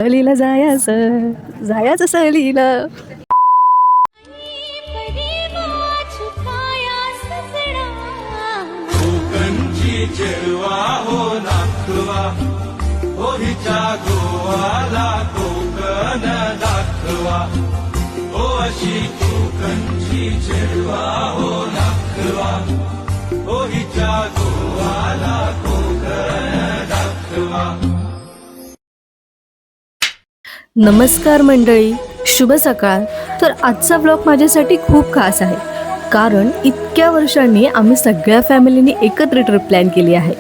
सहलीला जायचं जायचं सहलीला. कोकणची चेडवा हो नाखवा हो हिच्या गोवाला कोकण दाखवा हो अशी कोकणची चेडवा हो नाखवा हो हिच्या गोवाला कोकण दाखवा. नमस्कार मंडळी, शुभ सकाळ. तर आजचा व्लॉग माझ्यासाठी खूप खास आहे, कारण इतक्या वर्षांनी आम्ही सगळ्या फॅमिलीने एकत्र ट्रिप प्लॅन केली आहे.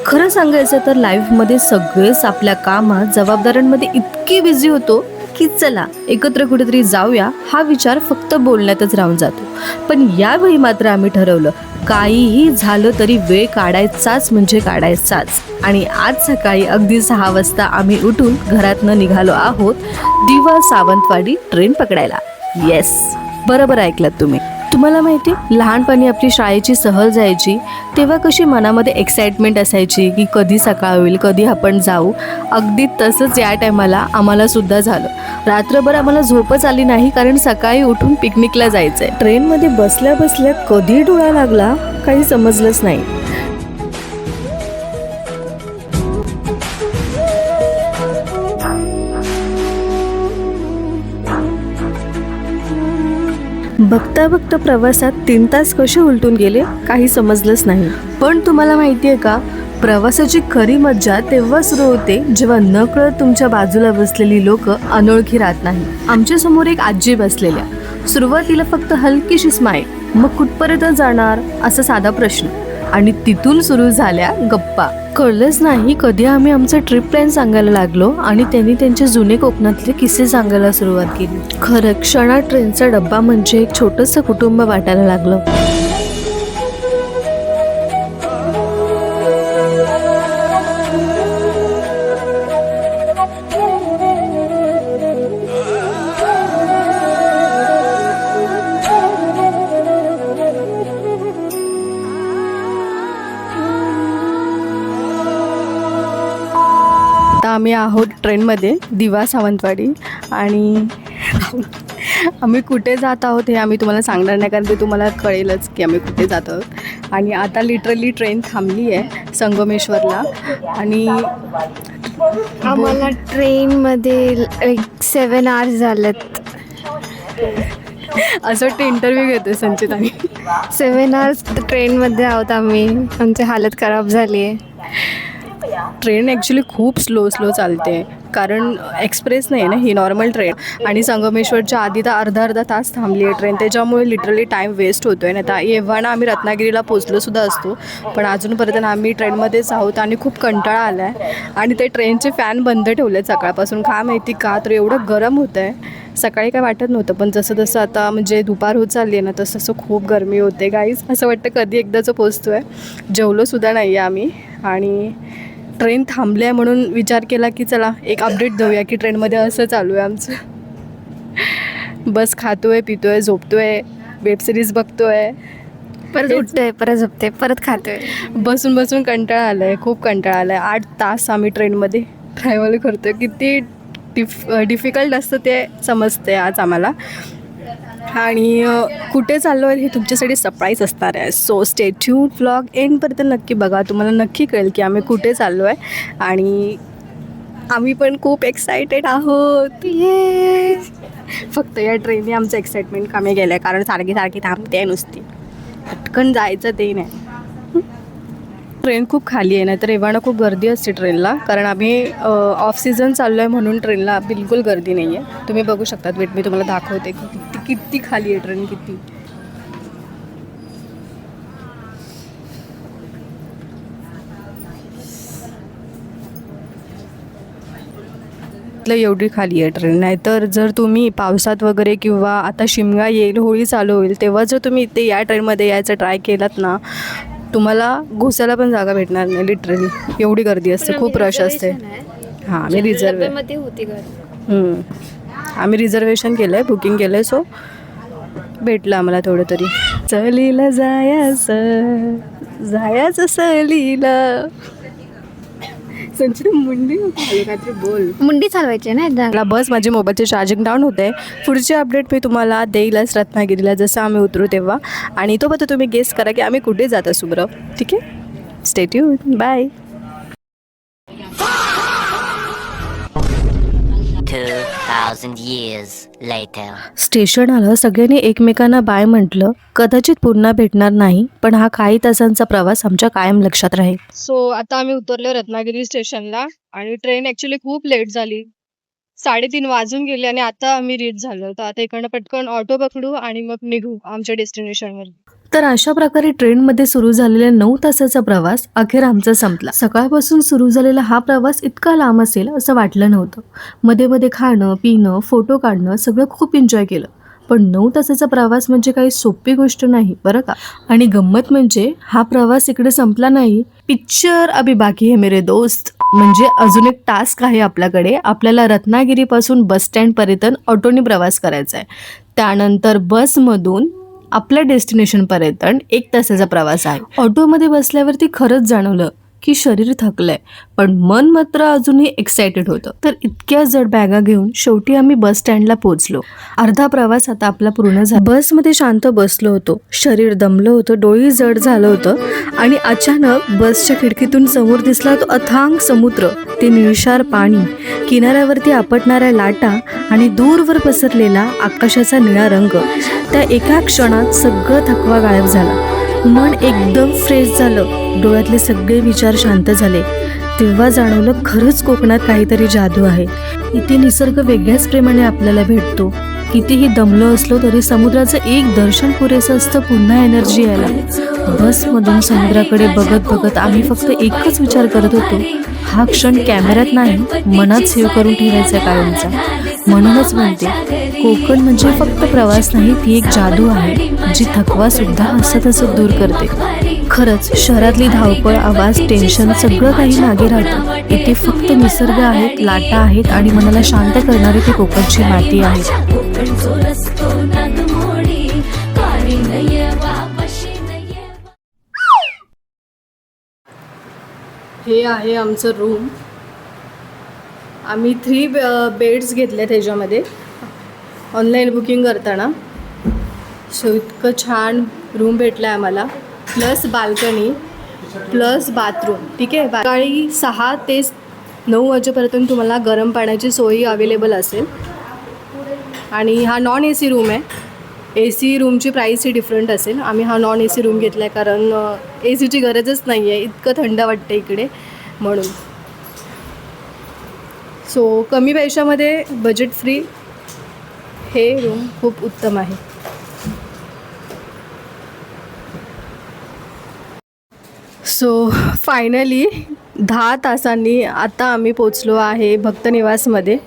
खरं सांगायचं तर लाईफमध्ये सगळेच आपल्या कामात जबाबदाऱ्यांमध्ये इतकी बिझी होतो की चला एकत्र कुठेतरी जाऊया हा विचार फक्त बोलण्यातच राहून जातो. पण यावेळी मात्र आम्ही ठरवलं काहीही झालं तरी वेळ काढायचाच म्हणजे काढायचाच. आणि आज सकाळी अगदी 6 वाजता आम्ही उठून घरातनं निघालो आहोत दिवा सावंतवाडी ट्रेन पकडायला. येस, बरोबर ऐकलात तुम्ही. तुम्हाला माहिती लहानपणी आपली शाळेची सहल जायची तेव्हा कशी मनामध्ये एक्साइटमेंट असायची की कधी सकाळ होईल, कधी आपण जाऊ. अगदी तसंच या टायमाला आम्हाला सुद्धा झालं. रात्रभर आम्हाला झोपच आली नाही, कारण सकाळी उठून पिकनिकला जायचं आहे. ट्रेनमध्ये बसल्या बसल्या कधी डोळा लागला काही समजलंच नाही. बघता बघता प्रवासात 3 तास कसे उलटून गेले काही समजलंच नाही. पण तुम्हाला माहिती आहे का, प्रवासाची खरी मज्जा तेव्हा सुरू होते जेव्हा नकळत तुमच्या बाजूला बसलेली लोक अनोळखी राहत नाही. आमच्या समोर एक आजी बसलेल्या. सुरुवातीला फक्त हलकीशी स्माईल, मग कुठपर्यंत जाणार असा साधा प्रश्न, आणि तिथून सुरू झाल्या गप्पा. कळलंच नाही कधी आम्ही आमचा ट्रिप प्लॅन सांगायला लागलो आणि त्यांनी त्यांचे जुने कोकणातले किस्से सांगायला सुरुवात केली. खरं क्षणात ट्रेनचा डब्बा म्हणजे एक छोटंसं कुटुंब वाटायला लागलं. आता आम्ही आहोत ट्रेनमध्ये दिवा सावंतवाडी, आणि आम्ही कुठे जात आहोत हे आम्ही तुम्हाला सांगणार नाही, कारण ते तुम्हाला कळेलच की आम्ही कुठे जात आहोत. आणि आता लिटरली ट्रेन थांबली आहे संगमेश्वरला. आणि आम्हाला ट्रेनमध्ये 7 आवर्स झालेत. असं वाटतं इंटरव्ह्यू घेते संचित. आणि 7 आवर्स ट्रेनमध्ये आहोत आम्ही. आमची हालत खराब झाली आहे. ट्रेन ॲक्च्युली खूप स्लो चालते, कारण एक्सप्रेस नाही ना, ही नॉर्मल ट्रेन. आणि संगमेश्वरच्या आधी तर अर्धा तास थांबली आहे ट्रेन, त्याच्यामुळे लिटरली टाईम वेस्ट होतो आहे. ना आता एव्हाना आम्ही रत्नागिरीला पोचलोसुद्धा असतो, पण अजूनपर्यंत आम्ही ट्रेनमध्येच आहोत आणि खूप कंटाळा आला आहे. आणि ते ट्रेनचे फॅन बंद ठेवले सकाळपासून, का माहिती का, तर एवढं गरम होतं आहे. सकाळी काय वाटत नव्हतं, पण जसं जसं आता म्हणजे दुपार होत चालली आहे ना, तसं तसं खूप गरमी होते गाईज. असं वाटतं कधी एकदाचं पोचतो आहे. जेवलोसुद्धा नाही आहे आम्ही, आणि ट्रेन थांबली आहे म्हणून विचार केला की चला एक अपडेट देऊया की ट्रेनमध्ये असं चालू आहे आमचं. बस खातोय, पितोय, झोपतोय, वेब सिरीज बघतोय, परत उठतोय, परत झोपते, परत खातोय. बसून बसून कंटाळा आला आहे, खूप कंटाळा आला आहे. 8 तास आम्ही ट्रेनमध्ये ट्रॅव्हल करतो आहे. किती डिफिकल्ट असतं ते समजते आज आम्हाला. आणि कुठे चाललो आहे हे तुमच्यासाठी सरप्राईज असणार आहे. सो स्टे ट्यून, व्लॉग एंडपर्यंत नक्की बघा, तुम्हाला नक्की कळेल की आम्ही कुठे चाललो आहे. आणि आम्ही पण खूप एक्सायटेड आहोत. ये फक्त या ट्रेनने आमचं एक्साइटमेंट कमी गेलं आहे, कारण सारखी थांबते नुसती, पटकन जायचं ते नाही. ट्रेन खूप खाली आहे, नाही तर एव्हाना खूप गर्दी असते ट्रेनला, कारण आम्ही ऑफ सीझन चाललो आहे म्हणून ट्रेनला बिलकुल गर्दी नाही आहे. तुम्ही बघू शकतात, वेट मी तुम्हाला दाखवते की किती खाली आहे ट्रेन, किती. एवढी खाली आहे ट्रेन. नाहीतर जर तुम्ही पावसात वगैरे किंवा आता शिमगा येईल, होळी चालू होईल, तेव्हा जर तुम्ही इथे या ट्रेनमध्ये यायचं ट्राय केलात ना, तुम्हाला घुसायला पण जागा भेटणार नाही. लिटरली एवढी गर्दी असते, खूप रश असते. हां, आम्ही रिझर्वेशन केलं आहे, बुकिंग केलं आहे, सो भेटलं आम्हाला थोडं तरी. सहलीला जायचं सहलीला. संचिता मुंडी काहीतरी बोल. मुंडी चालवायची ना एकदा. मला बस माझी मोबाईलचे चार्जिंग डाऊन होते. पुढची अपडेट मी तुम्हाला देईलच रत्नागिरीला जसं आम्ही उतरू तेव्हा. आणि तो बघा तुम्ही गेस करा की आम्ही कुठे जात असू बरं. ठीक आहे, stay tune, bye. 2,000 years later. Station आलं, सगळ्यांनी एकमेकांना बाय म्हटलं. कदाचित पुन्हा भेटणार नाही, पण हा काही तासांचा प्रवास आमच्या कायम लक्षात राहील. सो आता आम्ही उतरलो रत्नागिरी स्टेशनला आणि ट्रेन ॲक्च्युली खूप लेट झाली. 3:30 वाजून गेले आणि आता आम्ही रीच झालो. तर आता इकडनं पटकन ऑटो पकडू आणि मग निघू आमच्या डेस्टिनेशनवर. तर अशा प्रकारे ट्रेनमध्ये सुरू झालेला 9 तासाचा प्रवास अखेर आमचा संपला. सकाळपासून सुरू झालेला हा प्रवास इतका लांब असेल असं वाटलं नव्हतं. मध्ये मध्ये खाणं पिणं फोटो काढणं सगळं खूप एन्जॉय केलं. पण 9 तासाचा प्रवास म्हणजे काही सोपी गोष्ट नाही बरं का. आणि गंमत म्हणजे हा प्रवास इकडे संपला नाही. पिक्चर अभी बाकी है मेरे दोस्त. म्हणजे अजून एक टास्क आहे आपल्याकडे. आपल्याला रत्नागिरीपासून बस स्टँडपर्यंत ऑटोने प्रवास करायचा आहे. त्यानंतर बसमधून आपल्या डेस्टिनेशनपर्यंत 1 तासाचा प्रवास आहे. ऑटोमध्ये बसल्यावरती खरंच जाणवलं की शरीर थकलंय, पण मन मात्र अजूनही एक्सायटेड होतं. तर इतक्या जड बॅगा घेऊन शेवटी आम्ही बस स्टँडला पोहोचलो. अर्धा प्रवास आता आपला पूर्ण झाला. बसमध्ये शांत बसलो होतो, शरीर दमलं होतं, डोळी जड झालं होतं आणि अचानक बसच्या खिडकीतून समोर दिसला तो अथांग समुद्र. ते निळशार पाणी, किनाऱ्यावरती आपटणाऱ्या लाटा आणि दूरवर पसरलेला आकाशाचा निळा रंग. त्या एका क्षणात सगळं थकवा गायब झाला. मन एकदम फ्रेश झालं. डोळ्यातले सगळे विचार शांत झाले. तेव्हा जाणवलं खरंच कोकणात काहीतरी जादू आहे. इथे निसर्ग वेगळ्याच प्रेमाने आपल्याला भेटतो. कितीही दमलो असलो तरी समुद्राचं एक दर्शन पुरेसं असतं पुन्हा एनर्जी यायला. बसमधून समुद्राकडे बघत बघत आम्ही फक्त एकच विचार करत होतो, हा क्षण कॅमेऱ्यात नाही मनात सेव्ह करून ठेवायचा कायमचा. म्हणूनच म्हणते, कोकण म्हणजे फक्त प्रवास नाही, ती एक जादू आहे जी थकवा सुद्धा हसत हसत दूर करते. खरंच शहरातली धावपळ, आवाज, टेन्शन सगळं काही मागे राहतं. इथे फक्त निसर्ग आहेत, लाटा आहेत आणि मनाला शांत करणारी ती कोकणची माती आहे. हे आहे आमचं रूम. आम्ही 3 बेड्स घेतले त्याच्यामध्ये ऑनलाईन बुकिंग करताना. सो इतकं छान रूम भेटला आहे आम्हाला. Plus balcony plus bathroom. ठीक आहे, सकाळी 6 ते 9 वाजेपर्यंत तुम्हाला गरम पाण्याची सोयी अवेलेबल असेल. आणि हा नॉन AC रूम आहे. AC रूमची प्राईस ही डिफरंट असेल. आम्ही हा नॉन AC रूम घेतला आहे कारण ACची गरजच नाही आहे, इतकं थंड वाटतं इकडे म्हणून. सो कमी पैशामध्ये बजेट फ्री हे रूम खूप उत्तम आहे. सो फायनली 10 तासांनी आता आम्ही पोचलो आहे भक्तनिवासमध्ये.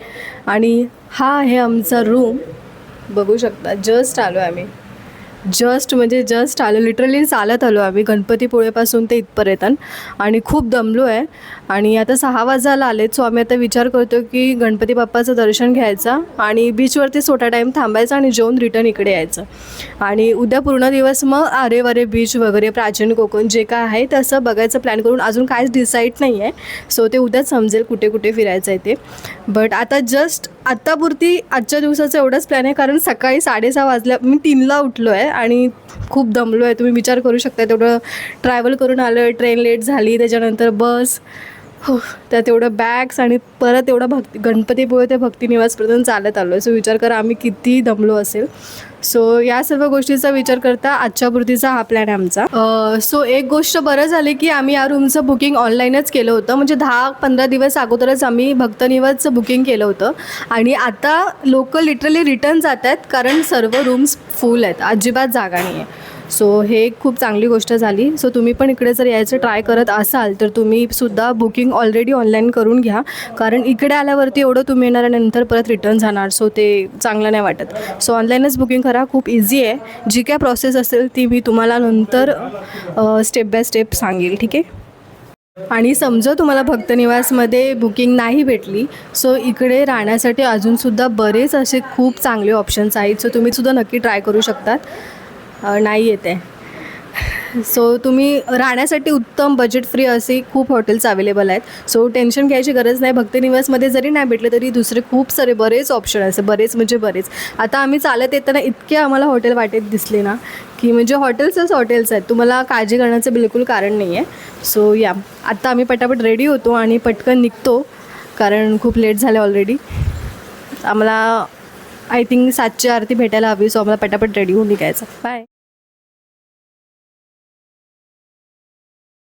आणि हा आहे आमचा रूम. बघू शकता, जस्ट आलो आम्ही. जस्ट आलो, लिटरली चालत आलो आम्ही गणपतीपुळेपासून ते इथपर्यंत. आणि खूप दमलो आहे आणि आता 6 वाजायला आलेत. सो आम्ही आता विचार करतो की गणपती बाप्पाचं दर्शन घ्यायचं आणि बीचवरती छोटा टाईम थांबायचा आणि जेवून रिटर्न इकडे यायचं. आणि उद्या पूर्ण दिवस मग आरेवारे बीच वगैरे प्राचीन कोकण जे काय आहे तसं बघायचं प्लॅन करून. अजून काहीच डिसाईड नाही आहे. सो ते उद्याच समजेल कुठे कुठे फिरायचं आहे ते. बट आता जस्ट आत्तापुरती आजच्या दिवसाचं एवढंच प्लॅन आहे कारण सकाळी 6:30 वाजल्या, मी 3ला उठलो आहे आणि खूप दमलो आहे. तुम्ही विचार करू शकता, तेवढं ट्रॅव्हल करून आलो आहे, ट्रेन लेट झाली, त्याच्यानंतर बस, हो त्यात तेवढं बॅग्स आणि परत एवढं गणपतीपुळे ते भक्तिनिवासपर्यंत चालत आलो आहे. सो विचार करा आम्ही किती दमलो असेल. सो या सर्व गोष्टीचा विचार करता आजच्यापुरतीचा हा प्लॅन आहे आमचा. सो एक गोष्ट बरं झाली की आम्ही या रूमचं बुकिंग ऑनलाईनच केलं होतं. म्हणजे 10-15 दिवस अगोदरच आम्ही भक्तनिवासचं बुकिंग केलं होतं. आणि आता लोक लिटरली रिटर्न जात आहेत कारण सर्व रूम्स फुल आहेत, अजिबात जागा नाही आहे. सो हे खूप चांगली गोष्ट झाली. सो तुम्ही पण इकडे जर यायचं ट्राय करत असाल तर तुम्ही सुद्धा बुकिंग ऑलरेडी ऑनलाईन करून घ्या. कारण इकडे आल्यावरती एवढं तुम्ही येणार आणि नंतर परत रिटर्न जाणार, सो ते चांगलं नाही वाटत. सो ऑनलाईनच बुकिंग करा, खूप इझी आहे. जी काय प्रोसेस असेल ती मी तुम्हाला नंतर स्टेप बाय स्टेप सांगेल. ठीक आहे. आणि समजा तुम्हाला भक्तनिवासमध्ये बुकिंग नाही भेटली, सो इकडे राहण्यासाठी अजूनसुद्धा बरेच असे खूप चांगले ऑप्शन्स आहेत. सो तुम्ही सुद्धा नक्की ट्राय करू शकतात. नाही येत आहे. सो तुम्ही राहण्यासाठी उत्तम बजेट फ्री असे खूप हॉटेल्स अवेलेबल आहेत. सो टेन्शन घ्यायची गरज नाही. भक्तिनिवासमध्ये जरी नाही भेटले तरी दुसरे खूप सारे बरेच ऑप्शन असे बरेच म्हणजे बरेच. आता आम्ही चालत येताना इतके आम्हाला हॉटेल वाटेत दिसले ना की म्हणजे हॉटेल्सच हॉटेल्स आहेत. तुम्हाला काळजी करण्याचं बिलकुल कारण नाही आहे. सो या आत्ता आम्ही पटापट रेडी होतो आणि पटकन निघतो कारण खूप लेट झालं ऑलरेडी. आम्हाला आय थिंक 7ची आरती भेटायला हवी. सो आम्हाला पटापट रेडी होऊन निघायचं. बाय.